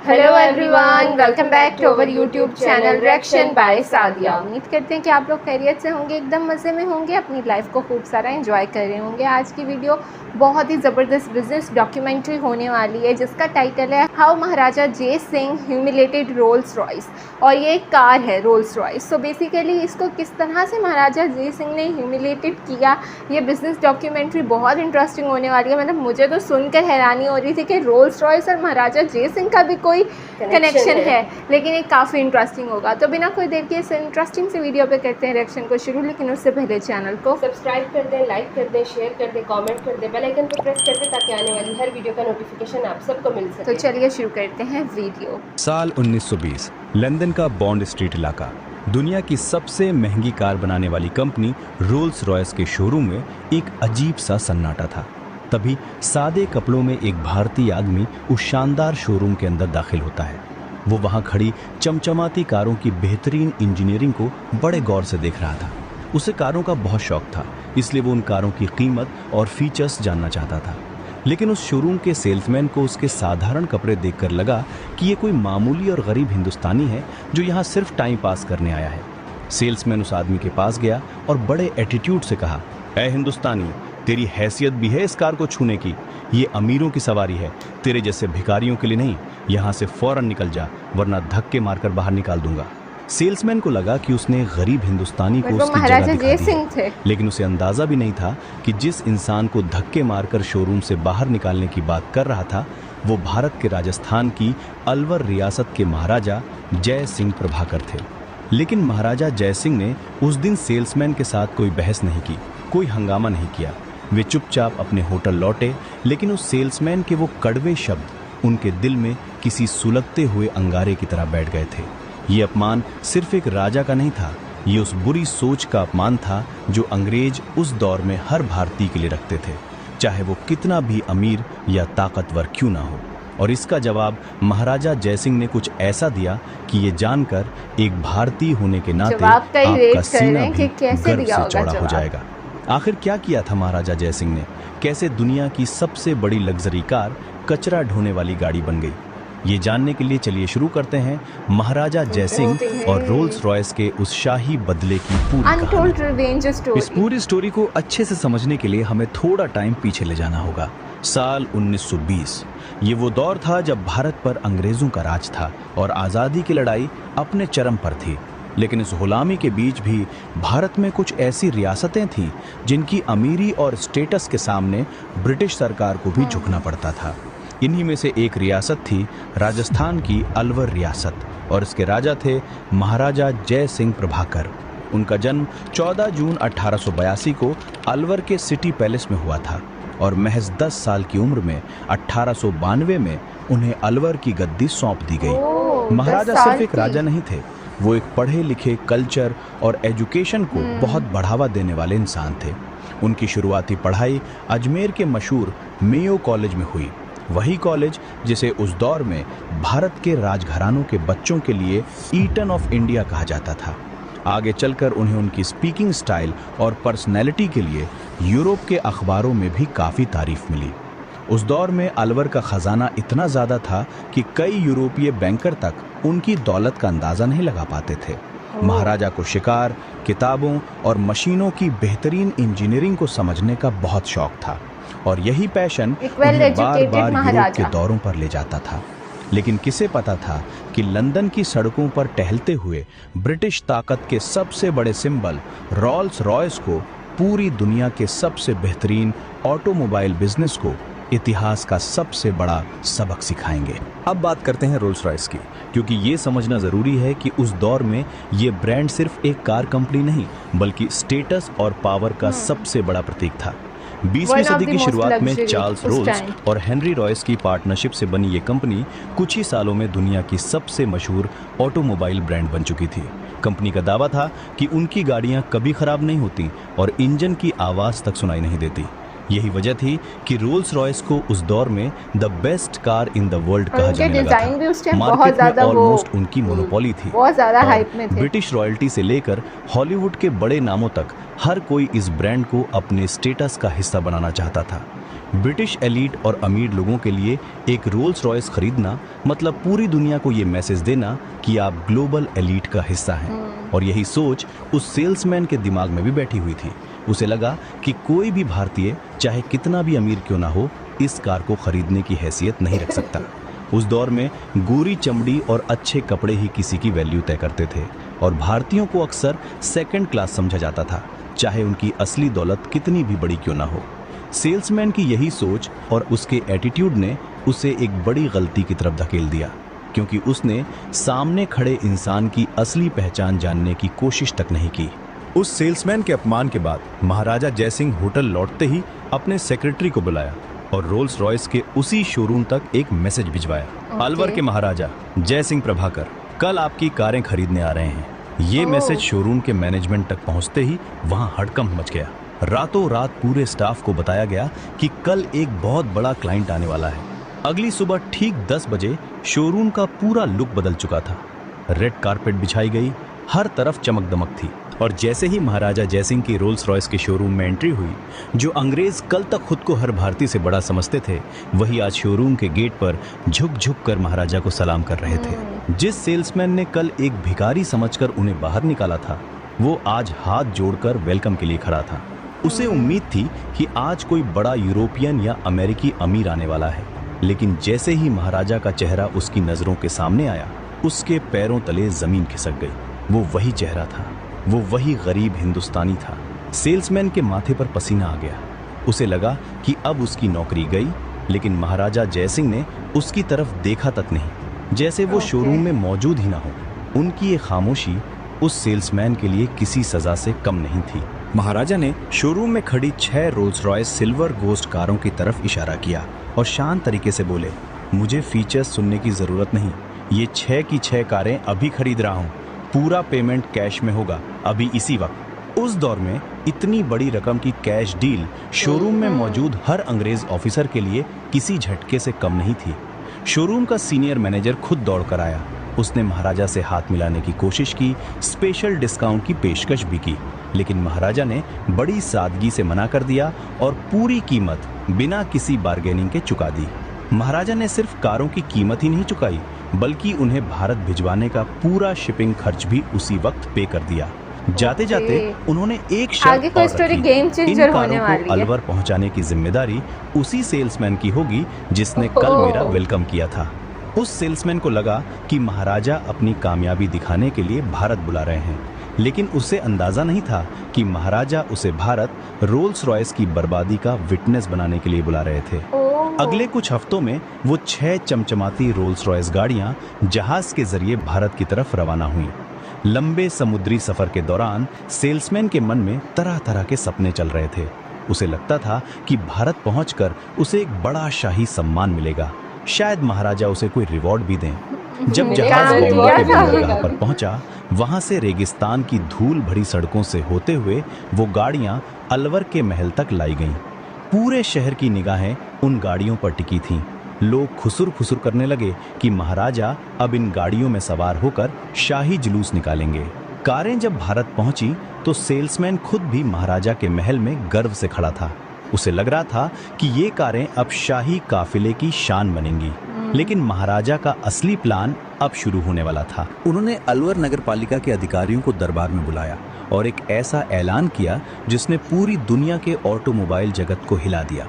Hello everyone, welcome back to our YouTube channel reaction by Sadia. उम्मीद करते हैं कि आप लोग खैरियत से होंगे, एकदम मज़े में होंगे, अपनी लाइफ को खूब सारा एंजॉय कर रहे होंगे। आज की वीडियो बहुत ही ज़बरदस्त बिजनेस डॉक्यूमेंट्री होने वाली है जिसका टाइटल है हाउ महाराजा जय सिंह ह्यूमिलेटेड रोल्स रॉयस। और ये एक कार है रोल्स रॉयस। सो बेसिकली इसको किस तरह से महाराजा जय सिंह ने ह्यूमिलेटेड किया, ये बिजनेस डॉक्यूमेंट्री बहुत इंटरेस्टिंग होने वाली है। मतलब मुझे तो सुनकर हैरानी हो रही थी कि रोल्स रॉयस और महाराजा जय सिंह का भी कोई कनेक्शन है, लेकिन ये काफ़ी इंटरेस्टिंग होगा। तो बिना कोई देर के इस इंटरेस्टिंग से वीडियो पे करते हैं रिएक्शन को शुरू, लेकिन उससे पहले चैनल को सब्सक्राइब कर दें, लाइक कर दें, शेयर कर दें, कमेंट कर दें, बेल आइकन पर प्रेस कर दें ताकि आने वाली हर वीडियो का नोटिफिकेशन आप सबको मिल सके। तो चलिए शुरू करते हैं वीडियो। साल 1920, लंदन का बॉन्ड स्ट्रीट इलाका। दुनिया की सबसे महंगी कार बनाने वाली कंपनी रोल्स रॉयस के शोरूम में एक अजीब सा सन्नाटा था। तभी सादे कपड़ों में एक भारतीय आदमी उस शानदार शोरूम के अंदर दाखिल होता है। वो वहां खड़ी चमचमाती कारों की बेहतरीन इंजीनियरिंग को बड़े गौर से देख रहा था। उसे कारों का बहुत शौक था, इसलिए वो उन कारों की कीमत और फीचर्स जानना चाहता था। लेकिन उस शोरूम के सेल्समैन को उसके साधारण कपड़े देखकर लगा कि ये कोई मामूली और गरीब हिंदुस्तानी है जो यहाँ सिर्फ टाइम पास करने आया है। सेल्समैन उस आदमी के पास गया और बड़े एटीट्यूड से कहा, ऐ हिंदुस्तानी, तेरी हैसियत भी है इस कार को छूने की? ये अमीरों की सवारी है, तेरे जैसे भिखारियों के लिए नहीं। यहाँ से फौरन निकल जा, वरना धक्के मारकर बाहर निकाल दूंगा। सेल्समैन को लगा कि उसने गरीब हिंदुस्तानी को उसकी जगह दिखा दी है, लेकिन उसे अंदाजा भी नहीं था कि जिस इंसान को धक्के मारकर शोरूम से बाहर निकालने की बात कर रहा था वो भारत के राजस्थान की अलवर रियासत के महाराजा जय सिंह प्रभाकर थे। लेकिन महाराजा जय सिंह ने उस दिन सेल्समैन के साथ कोई बहस नहीं की, कोई हंगामा नहीं किया। वे चुपचाप अपने होटल लौटे, लेकिन उस सेल्समैन के वो कड़वे शब्द उनके दिल में किसी सुलगते हुए अंगारे की तरह बैठ गए थे। ये अपमान सिर्फ एक राजा का नहीं था, ये उस बुरी सोच का अपमान था जो अंग्रेज उस दौर में हर भारतीय के लिए रखते थे, चाहे वो कितना भी अमीर या ताकतवर क्यों ना हो। और इसका जवाब महाराजा जय सिंह ने कुछ ऐसा दिया कि ये जानकर एक भारतीय होने के नाते आपका सीना भी गर्व से चौड़ा हो जाएगा। आखिर क्या किया था महाराजा जय सिंह ने? कैसे दुनिया की सबसे बड़ी लग्जरी कार कचरा ढोने वाली गाड़ी बन गई? ये जानने के लिए चलिए शुरू करते हैं महाराजा जय सिंह और रोल्स रॉयस के उस शाही बदले की पूरी कहानी। इस पूरी स्टोरी को अच्छे से समझने के लिए हमें थोड़ा टाइम पीछे ले जाना होगा। साल 1920, ये वो दौर था जब भारत पर अंग्रेजों का राज था और आज़ादी की लड़ाई अपने चरम पर थी। लेकिन इस गुलामी के बीच भी भारत में कुछ ऐसी रियासतें थीं जिनकी अमीरी और स्टेटस के सामने ब्रिटिश सरकार को भी झुकना पड़ता था। इन्हीं में से एक रियासत थी राजस्थान की अलवर रियासत, और इसके राजा थे महाराजा जय सिंह प्रभाकर। उनका जन्म 14 जून 1882 को अलवर के सिटी पैलेस में हुआ था और महज 10 साल की उम्र में 1892 में उन्हें अलवर की गद्दी सौंप दी गई। महाराजा सिर्फ एक राजा नहीं थे, वो एक पढ़े लिखे, कल्चर और एजुकेशन को बहुत बढ़ावा देने वाले इंसान थे। उनकी शुरुआती पढ़ाई अजमेर के मशहूर मेयो कॉलेज में हुई, वही कॉलेज जिसे उस दौर में भारत के राजघरानों के बच्चों के लिए ईटन ऑफ इंडिया कहा जाता था। आगे चलकर उन्हें उनकी स्पीकिंग स्टाइल और पर्सनैलिटी के लिए यूरोप के अखबारों में भी काफ़ी तारीफ मिली। उस दौर में अलवर का खजाना इतना ज़्यादा था कि कई यूरोपीय बैंकर तक उनकी दौलत का अंदाज़ा नहीं लगा पाते थे। महाराजा को शिकार, किताबों और मशीनों की बेहतरीन इंजीनियरिंग को समझने का बहुत शौक था, और यही पैशन उन्हें बार बार यूरोप के दौरों पर ले जाता था। लेकिन किसे पता था कि लंदन की सड़कों पर टहलते हुए ब्रिटिश ताकत के सबसे बड़े सिंबल रोल्स रॉयस को पूरी दुनिया के सबसे बेहतरीन ऑटोमोबाइल बिजनेस को इतिहास का सबसे बड़ा सबक सिखाएंगे। अब बात करते हैं रोल्स रॉयस की, क्योंकि ये समझना ज़रूरी है कि उस दौर में ये ब्रांड सिर्फ एक कार कंपनी नहीं, बल्कि स्टेटस और पावर का सबसे बड़ा प्रतीक था। 20वीं सदी की शुरुआत में चार्ल्स रोल्स और हेनरी रॉयस की पार्टनरशिप से बनी ये कंपनी कुछ ही सालों में दुनिया की सबसे मशहूर ऑटोमोबाइल ब्रांड बन चुकी थी। कंपनी का दावा था कि उनकी गाड़ियां कभी खराब नहीं होती और इंजन की आवाज़ तक सुनाई नहीं देती। यही वजह थी कि रोल्स रॉयस को उस दौर में the best car in the world कहा जाने लगा था। मार्केट में ऑलमोस्ट उनकी मोनोपोली थी। बहुत ज़्यादा हाइप में थे। ब्रिटिश रॉयल्टी से लेकर हॉलीवुड के बड़े नामों तक हर कोई इस ब्रांड को अपने स्टेटस का हिस्सा बनाना चाहता था। ब्रिटिश एलीट और अमीर लोगों के लिए एक रोल्स रॉयस खरीदना मतलब पूरी दुनिया को ये मैसेज देना कि आप ग्लोबल एलीट का हिस्सा हैं। और यही सोच उस सेल्समैन के दिमाग में भी बैठी हुई थी। उसे लगा कि कोई भी भारतीय चाहे कितना भी अमीर क्यों ना हो, इस कार को खरीदने की हैसियत नहीं रख सकता। उस दौर में गोरी चमड़ी और अच्छे कपड़े ही किसी की वैल्यू तय करते थे और भारतीयों को अक्सर सेकंड क्लास समझा जाता था, चाहे उनकी असली दौलत कितनी भी बड़ी क्यों ना हो। सेल्समैन की यही सोच और उसके एटीट्यूड ने उसे एक बड़ी गलती की तरफ धकेल दिया, क्योंकि उसने सामने खड़े इंसान की असली पहचान जानने की कोशिश तक नहीं की। उस सेल्समैन के अपमान के बाद महाराजा जयसिंह होटल लौटते ही अपने सेक्रेटरी को बुलाया और रोल्स रॉयस के उसी शोरूम तक एक मैसेज भिजवाया। अलवर के महाराजा जयसिंह प्रभाकर कल आपकी कारें खरीदने आ रहे हैं। ये मैसेज शोरूम के मैनेजमेंट तक पहुंचते ही वहां हड़कंप मच गया। रातों रात पूरे स्टाफ को बताया गया कि कल एक बहुत बड़ा क्लाइंट आने वाला है। अगली सुबह ठीक 10 बजे शोरूम का पूरा लुक बदल चुका था। रेड कारपेट बिछाई गई, हर तरफ चमक दमक थी और जैसे ही महाराजा जयसिंह की रोल्स रॉयस के शोरूम में एंट्री हुई, जो अंग्रेज कल तक खुद को हर भारतीय से बड़ा समझते थे, वही आज शोरूम के गेट पर झुक झुक कर महाराजा को सलाम कर रहे थे। जिस सेल्समैन ने कल एक भिखारी समझकर उन्हें बाहर निकाला था, वो आज हाथ जोड़कर वेलकम के लिए खड़ा था। उसे उम्मीद थी कि आज कोई बड़ा यूरोपियन या अमेरिकी अमीर आने वाला है, लेकिन जैसे ही महाराजा का चेहरा उसकी नजरों के सामने आया, उसके पैरों तले जमीन खिसक गई। वो वही चेहरा था, वो वही गरीब हिंदुस्तानी था। सेल्समैन के माथे पर पसीना आ गया। उसे लगा कि अब उसकी नौकरी गई, लेकिन महाराजा जयसिंह ने उसकी तरफ देखा तक नहीं, जैसे वो शोरूम में मौजूद ही ना हो। उनकी ये खामोशी उस सेल्समैन के लिए किसी सजा से कम नहीं थी। महाराजा ने शोरूम में खड़ी 6 रोल्स रॉयस सिल्वर गोस्ट कारों की तरफ इशारा किया और शांत तरीके से बोले, मुझे फीचर्स सुनने की जरूरत नहीं, ये 6 की 6 कारें अभी खरीद रहा हूँ। पूरा पेमेंट कैश में होगा, अभी इसी वक्त। उस दौर में इतनी बड़ी रकम की कैश डील शोरूम में मौजूद हर अंग्रेज ऑफिसर के लिए किसी झटके से कम नहीं थी। शोरूम का सीनियर मैनेजर खुद दौड़कर आया। उसने महाराजा से हाथ मिलाने की कोशिश की, स्पेशल डिस्काउंट की पेशकश भी की, लेकिन महाराजा ने बड़ी सादगी से मना कर दिया और पूरी कीमत बिना किसी बार्गेनिंग के चुका दी। महाराजा ने सिर्फ कारों की कीमत ही नहीं चुकाई, बल्कि उन्हें भारत भिजवाने का पूरा शिपिंग खर्च भी उसी वक्त पे कर दिया। जाते जाते उन्होंने एक शर्त और रखी, इन कारों को अलवर पहुंचाने की जिम्मेदारी उसी सेल्समैन की होगी जिसने कल मेरा वेलकम किया था। उस सेल्समैन को लगा कि महाराजा अपनी कामयाबी दिखाने के लिए भारत बुला रहे हैं, लेकिन उसे अंदाजा नहीं था कि महाराजा उसे भारत रोल्स रॉयस की बर्बादी का विटनेस बनाने के लिए बुला रहे थे। अगले कुछ हफ्तों में वो 6 चमचमाती रोल्स रॉयस गाड़ियां जहाज के जरिए भारत की तरफ रवाना हुई। लंबे समुद्री सफर के दौरान सेल्समैन के मन में तरह तरह के सपने चल रहे थे। उसे लगता था कि भारत पहुंचकर उसे एक बड़ा शाही सम्मान मिलेगा, शायद महाराजा उसे कोई रिवॉर्ड भी दें। जब जहाज बॉम्बे के बंदरगाह पर पहुंचा, वहां से रेगिस्तान की धूल भरी सड़कों से होते हुए वो गाड़ियां अलवर के महल तक लाई गईं। पूरे शहर की निगाहें उन गाड़ियों पर टिकी थीं। लोग खुसुर फुसुर करने लगे कि महाराजा अब इन गाड़ियों में सवार होकर शाही जुलूस निकालेंगे। कारें जब भारत पहुंची तो सेल्समैन खुद भी महाराजा के महल में गर्व से खड़ा था। उसे लग रहा था कि ये कारें अब शाही काफिले की शान बनेंगी। लेकिन महाराजा का असली प्लान अब शुरू होने वाला था। उन्होंने अलवर नगर पालिका के अधिकारियों को दरबार में बुलाया और एक ऐसा ऐलान किया जिसने पूरी दुनिया के ऑटोमोबाइल जगत को हिला दिया।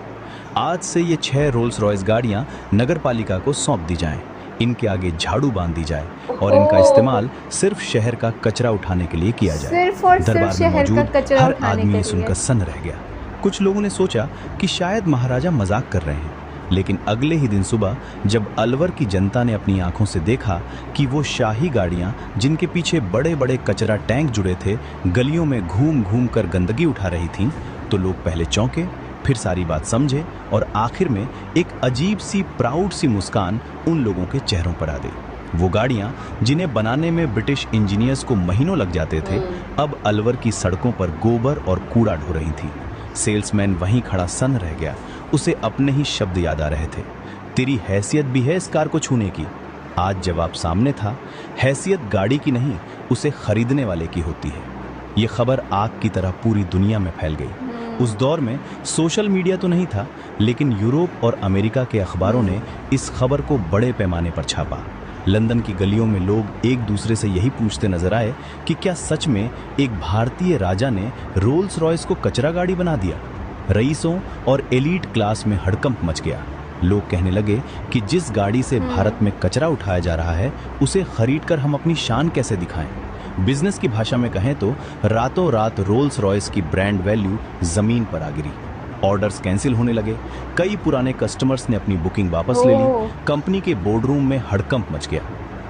आज से ये 6 रोल्स रॉयस गाड़ियां नगर पालिका को सौंप दी जाएं, इनके आगे झाड़ू बांध दी जाए और इनका इस्तेमाल सिर्फ शहर का कचरा उठाने के लिए किया जाए। दरबार में मौजूद हर आदमी ये सुनकर सन्न रह गया। कुछ लोगों ने सोचा कि शायद महाराजा मजाक कर रहे हैं, लेकिन अगले ही दिन सुबह जब अलवर की जनता ने अपनी आंखों से देखा कि वो शाही गाड़ियां जिनके पीछे बड़े बड़े कचरा टैंक जुड़े थे, गलियों में घूम घूम कर गंदगी उठा रही थीं, तो लोग पहले चौंके, फिर सारी बात समझे और आखिर में एक अजीब सी प्राउड सी मुस्कान उन लोगों के चेहरों पर आ गई। वो गाड़ियां जिन्हें बनाने में ब्रिटिश इंजीनियर्स को महीनों लग जाते थे, अब अलवर की सड़कों पर गोबर और कूड़ा ढो रही थीं। सेल्समैन वहीं खड़ा सन्न रह गया। उसे अपने ही शब्द याद आ रहे थे, तेरी हैसियत भी है इस कार को छूने की। आज जवाब सामने था, हैसियत गाड़ी की नहीं, उसे खरीदने वाले की होती है। ये खबर आग की तरह पूरी दुनिया में फैल गई। उस दौर में सोशल मीडिया तो नहीं था, लेकिन यूरोप और अमेरिका के अखबारों ने इस खबर को बड़े पैमाने पर छापा। लंदन की गलियों में लोग एक दूसरे से यही पूछते नजर आए कि क्या सच में एक भारतीय राजा ने रोल्स रॉयस को कचरा गाड़ी बना दिया। रईसों और एलीट क्लास में हड़कंप मच गया। लोग कहने लगे कि जिस गाड़ी से भारत में कचरा उठाया जा रहा है, उसे खरीदकर हम अपनी शान कैसे दिखाएं। बिजनेस की भाषा में कहें तो रातों रात रोल्स रॉयस की ब्रांड वैल्यू जमीन पर आ गिरी। ऑर्डर्स कैंसिल होने लगे। कई पुराने कस्टमर्स ने अपनी बुकिंग वापस ले ली। कंपनी के बोर्डरूम में हड़कंप मच गया,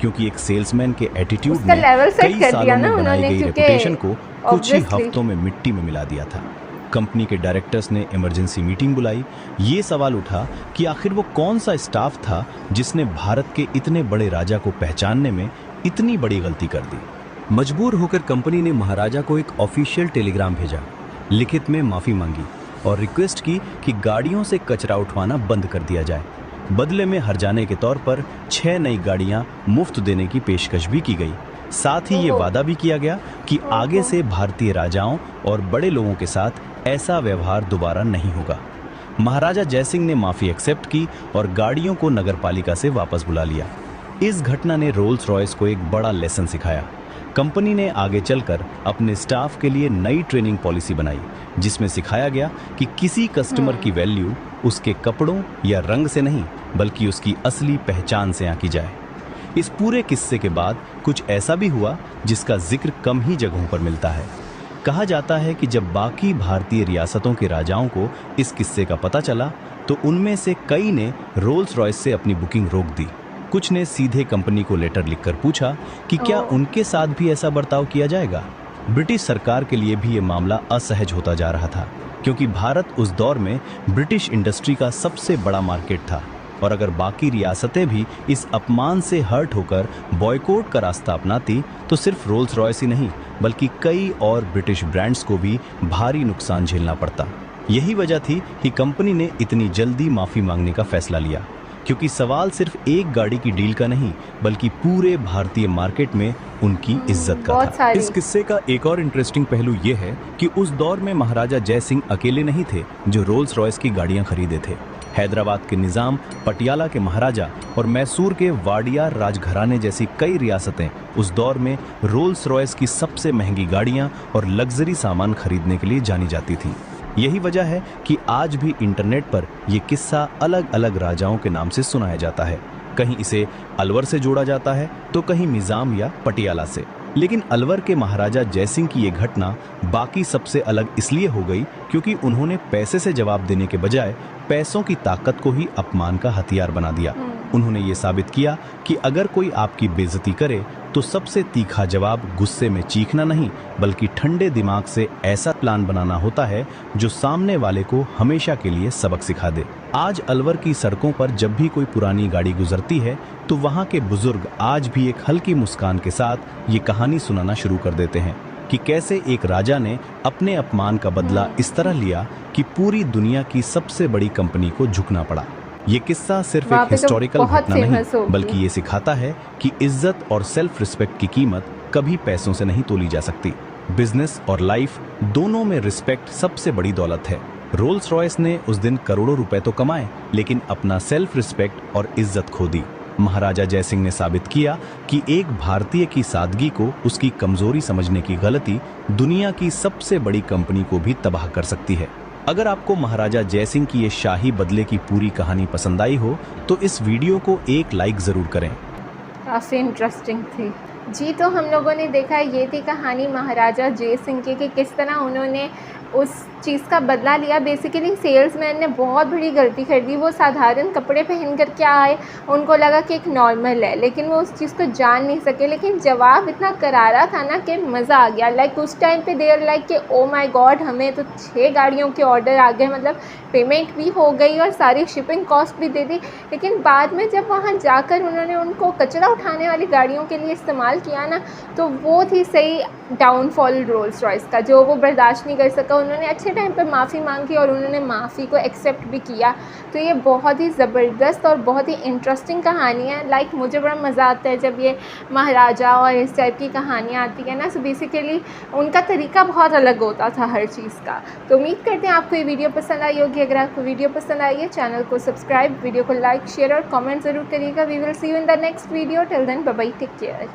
क्योंकि एक सेल्समैन के एटीट्यूड ने कई सालों में बनाई गई रेपुटेशन को कुछ ही हफ्तों में मिट्टी में मिला दिया था। कंपनी के डायरेक्टर्स ने इमरजेंसी मीटिंग बुलाई। ये सवाल उठा कि आखिर वो कौन सा स्टाफ था जिसने भारत के इतने बड़े राजा को पहचानने में इतनी बड़ी गलती कर दी। मजबूर होकर कंपनी ने महाराजा को एक ऑफिशियल टेलीग्राम भेजा, लिखित में माफी मांगी और रिक्वेस्ट की कि गाड़ियों से कचरा उठवाना बंद कर दिया जाए। बदले में हर्जाने के तौर पर 6 नई गाड़ियां मुफ्त देने की पेशकश भी की गई। साथ ही ये वादा भी किया गया कि आगे से भारतीय राजाओं और बड़े लोगों के साथ ऐसा व्यवहार दोबारा नहीं होगा। महाराजा जयसिंह ने माफी एक्सेप्ट की और गाड़ियों को नगरपालिका से वापस बुला लिया। इस घटना ने रोल्स रॉयस को एक बड़ा लेसन सिखाया। कंपनी ने आगे चलकर अपने स्टाफ के लिए नई ट्रेनिंग पॉलिसी बनाई, जिसमें सिखाया गया कि किसी कस्टमर की वैल्यू उसके कपड़ों या रंग से नहीं, बल्कि उसकी असली पहचान से आंकी जाए। इस पूरे किस्से के बाद कुछ ऐसा भी हुआ जिसका जिक्र कम ही जगहों पर मिलता है। कहा जाता है कि जब बाकी भारतीय रियासतों के राजाओं को इस किस्से का पता चला, तो उनमें से कई ने रोल्स रॉयस से अपनी बुकिंग रोक दी। कुछ ने सीधे कंपनी को लेटर लिखकर पूछा कि क्या उनके साथ भी ऐसा बर्ताव किया जाएगा। ब्रिटिश सरकार के लिए भी ये मामला असहज होता जा रहा था, क्योंकि भारत उस दौर में ब्रिटिश इंडस्ट्री का सबसे बड़ा मार्केट था, और अगर बाकी रियासतें भी इस अपमान से हर्ट होकर बॉयकॉट का रास्ता अपनाती, तो सिर्फ रोल्स रॉयस ही नहीं, बल्कि कई और ब्रिटिश ब्रांड्स को भी भारी नुकसान झेलना पड़ता। यही वजह थी कि कंपनी ने इतनी जल्दी माफी मांगने का फैसला लिया, क्योंकि सवाल सिर्फ एक गाड़ी की डील का नहीं, बल्कि पूरे भारतीय मार्केट में उनकी इज्जत का था। इस किस्से का एक और इंटरेस्टिंग पहलू यह है कि उस दौर में महाराजा जयसिंह अकेले नहीं थे जो रोल्स रॉयस की गाड़ियां खरीदे थे। हैदराबाद के निजाम, पटियाला के महाराजा और मैसूर के वाडियार राजघराने जैसी कई रियासतें उस दौर में रोल्स रॉयस की सबसे महंगी गाड़ियां और लग्जरी सामान खरीदने के लिए जानी जाती थी। यही वजह है कि आज भी इंटरनेट पर यह किस्सा अलग अलग राजाओं के नाम से सुनाया जाता है। कहीं इसे अलवर से जोड़ा जाता है, तो कहीं निजाम या पटियाला से। लेकिन अलवर के महाराजा जयसिंह की ये घटना बाकी सबसे अलग इसलिए हो गई क्योंकि उन्होंने पैसे से जवाब देने के बजाय पैसों की ताकत को ही अपमान का हथियार बना दिया। उन्होंने ये साबित किया कि अगर कोई आपकी बेइज्जती करे तो सबसे तीखा जवाब गुस्से में चीखना नहीं, बल्कि ठंडे दिमाग से ऐसा प्लान बनाना होता है जो सामने वाले को हमेशा के लिए सबक सिखा दे। आज अलवर की सड़कों पर जब भी कोई पुरानी गाड़ी गुजरती है, तो वहाँ के बुजुर्ग आज भी एक हल्की मुस्कान के साथ ये कहानी सुनाना शुरू कर देते हैं कि कैसे एक राजा ने अपने अपमान का बदला इस तरह लिया कि पूरी दुनिया की सबसे बड़ी कंपनी को झुकना पड़ा। ये किस्सा सिर्फ एक हिस्टोरिकल घटना नहीं, बल्कि ये सिखाता है कि इज्जत और सेल्फ रिस्पेक्ट की कीमत कभी पैसों से नहीं तोली जा सकती। बिजनेस और लाइफ दोनों में रिस्पेक्ट सबसे बड़ी दौलत है। रोल्स रॉयस ने उस दिन करोड़ों रुपए तो कमाए, लेकिन अपना सेल्फ रिस्पेक्ट और इज्जत खो दी। महाराजा जयसिंह ने साबित किया कि एक भारतीय की सादगी को उसकी कमजोरी समझने की गलती दुनिया की सबसे बड़ी कंपनी को भी तबाह कर सकती है। अगर आपको महाराजा जयसिंह की ये शाही बदले की पूरी कहानी पसंद आई हो, तो इस वीडियो को एक लाइक ज़रूर करें। काफ़ी इंटरेस्टिंग थी जी। तो हम लोगों ने देखा, ये थी कहानी महाराजा जयसिंह की कि किस तरह उन्होंने उस चीज़ का बदला लिया। बेसिकली सेल्समैन ने बहुत बड़ी गलती कर दी। वो साधारण कपड़े पहन कर के आए, उनको लगा कि एक नॉर्मल है, लेकिन वो उस चीज़ को जान नहीं सके। लेकिन जवाब इतना करारा था ना कि मज़ा आ गया। लाइक उस टाइम पे देर लाइक कि ओ माय गॉड, हमें तो 6 गाड़ियों के ऑर्डर आ गए, मतलब पेमेंट भी हो गई और सारी शिपिंग कॉस्ट भी दे दी। लेकिन बाद में जब वहाँ जाकर उन्होंने उनको कचरा उठाने वाली गाड़ियों के लिए इस्तेमाल किया ना, तो वो थी सही डाउनफॉल रोल्स रॉयस का, जो वो बर्दाश्त नहीं कर सका। उन्होंने अच्छे उसी टाइम पे माफ़ी मांगी और उन्होंने माफ़ी को एक्सेप्ट भी किया। तो ये बहुत ही ज़बरदस्त और बहुत ही इंटरेस्टिंग कहानी है। लाइक मुझे बड़ा मज़ा आता है जब ये महाराजा और इस टाइप की कहानियाँ आती है ना। सो बेसिकली उनका तरीका बहुत अलग होता था हर चीज़ का। तो उम्मीद करते हैं आपको ये वीडियो पसंद आई होगी। अगर आपको वीडियो पसंद आई है, चैनल को सब्सक्राइब, वीडियो को लाइक, शेयर और कमेंट ज़रूर करिएगा। We will see you in the next video. Till then bye bye, take care.